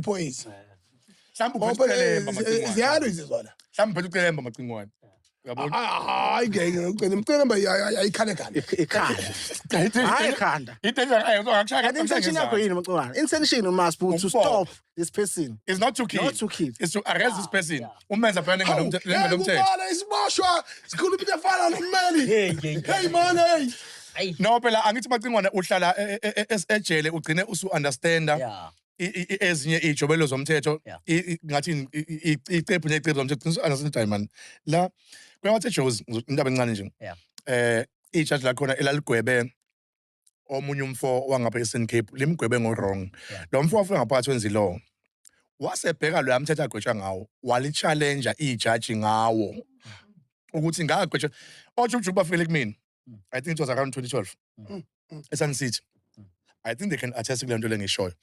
iphoyisa. Mhlawumbe Ziyalo izizona. Mhlawumbe phela ucelemba macingwane. Uyabona? Hayi ngeke ucela umcelemba ayikhane khanda. Hayi ekhanda. Intention yakho yini Macingwane? Intention must be to stop this person. It's not to kill. Not to kill. It's to arrest this person. Umenza phela ngenomthetho. Ubala isiboshwa sikhulu into efana nommeli. Hey man hey. No phela angithi macingwane uhlala ejele ugcine usu understanda. Ezinye ijobelo zomthetho ngathi icephu necephu zomthetho understand man la kwengathi Jozi indaba encane nje ijudge la khona elaligwebe omunye umfo wangapha eSouthern Cape limgwebe ngorong lo mfo wafika ngaphakathi wenza law wasebheka lo yamthetho agwetshwa ngawo wali challenge ijudge ngawo ukuthi ngagwetshwa oJuju bafike kumina I think it was around 2012 eSun City. I think they can attest to le ngishoyo.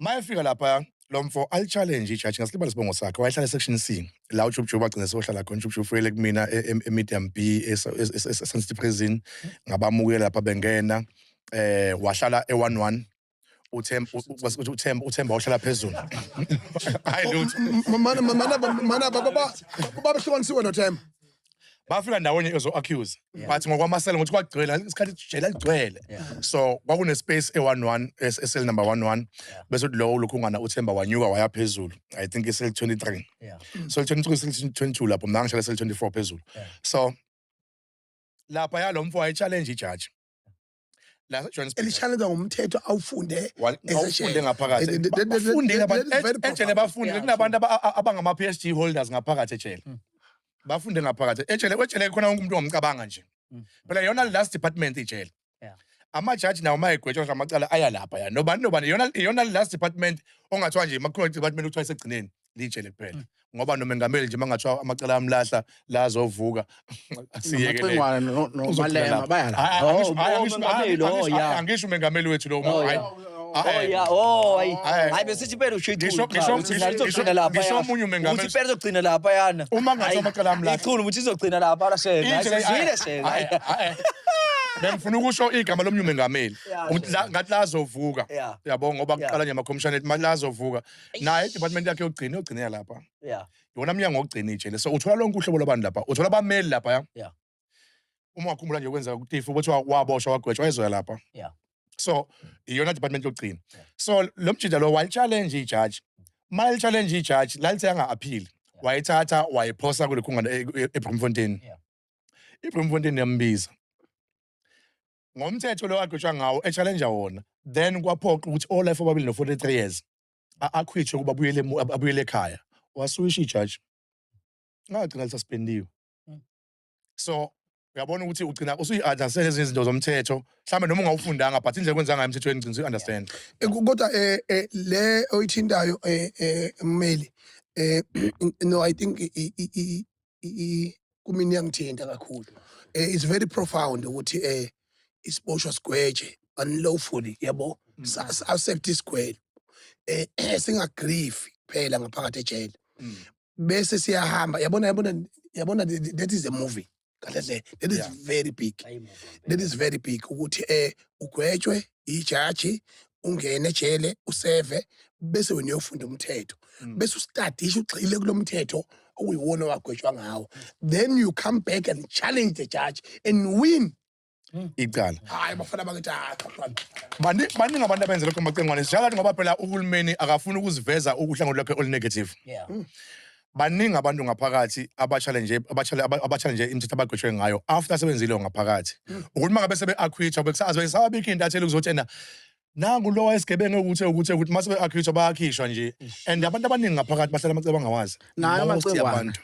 Mayefika lapha lo mfo al challenge ijudge ngasilibala sibongo sakhe wayehlala section C la uJuju bagcina sohlala khona uJuju ufike kumina eMedium B eSun City prison ngabamukela lapha bengena wahlala e11 uThemba wahlala phezulu. Hayi lutho. Mana baba hlukanisiwe noThemba. Bafika ndawonye ezo-accuse but ngokwamasela ngokuthi kwagcwele isikhathi jela ligcwele so kwakune space e11 esel number 11 bese lo lokhungana uThemba wanyuka waya phezulu I think esel 23 so 23 esel 22 lapho mina ngishala esel 24 phezulu so lapha yalomfo waye challenge ijudge la Johannesburg elichallenge ngomthetho awufunde ngaphakathi bafundile abantu ejele bafundile kunabantu abangama PhD holders ngaphakathi ejele bafunde ngaphakathi ejele khona wonke umuntu ongumcabanga nje phela yona last department ijele ama judge nawo mayegwetshwa ngamacala aya lapha ya nobani yona last department ongathiwa nje makhona department ukuthiwa isegcineni lijele kuphela ngoba nomengameli nje mangathiwa amacala amlahla la azovuka asiyekele nomalema bayala angisho umengameli wethu lo hayi besithi phela ushithula lapha ngisho omunye umengameli uthi phela uzogcina lapha yana uma ngathiwa amacala amlahla ichulu ukuthi izogcina lapha la sheka ayizile sheka bengifuna ukusho igama lomunye umengameli ngathi la azovuka yabo ngoba kuqala nje ama-commissioner manje la azovuka naye department yakhe yogcina lapha yona mnyango wokugcina ijele so uthola lonke uhlobo lwabantu lapha uthola abameli lapha uma wakhumbula nje kwenzeka kuTifu ukuthi waboshwa wagwetshwa ezoya lapha so iyona department yokugcina so lo mjida lo wayi challenge ijudge mali challenge ijudge lalithe anga appeal wayithatha wayiphosa kule khungana eBloemfontein iBloemfontein yambiza ngomthetho lo agwetshwa ngawo echallenge wona then kwaphoqa ukuthi all life ababili no 43 years akhwitshwe kuba abuyele ekhaya waswisha ijudge ngagcina lisuspendiwe so uyabona ukuthi ugcina usuyi-understand ezinye izinto zomthetho mhlawumbe noma ungawufundanga but indlela kwenza ngayo emthethweni gcina usu-understand kodwa le oyithindayo mmeli no I think kumina yangithinta kakhulu it's very profound ukuthi isiboshwa sigweje unlawfully yabo accept isigwele singagrief phela ngaphakathi ejele bese siyahamba yabona that is a movie kahle that is very big that is very big ukuthi ugwetshwe ijaji ungene ejele useve bese wena uyofunda umthetho bese ustadisha ugxile kulomthetho okuyiwona wagwetshwa ngawo then you come back and challenge the judge and win icala hayi bafana bakithi baningi abantu abenze lokho macengwane njalo ngoba phela uhulumeni akafuna ukuziveza uhlangothi lwakhe all negative baningi abantu ngaphakathi abachallenge imithetho abagwetshwe ngayo after sebenzile ngaphakathi ukuthi mangabe sebe-acquitwa besabikho intatheli kuzothena nangu lo wayesigebengu ukuthi mase be-acquitwa bayakhishwa nje and abantu abaningi ngaphakathi bahlala amacebo angawazi nayo amacebo abantu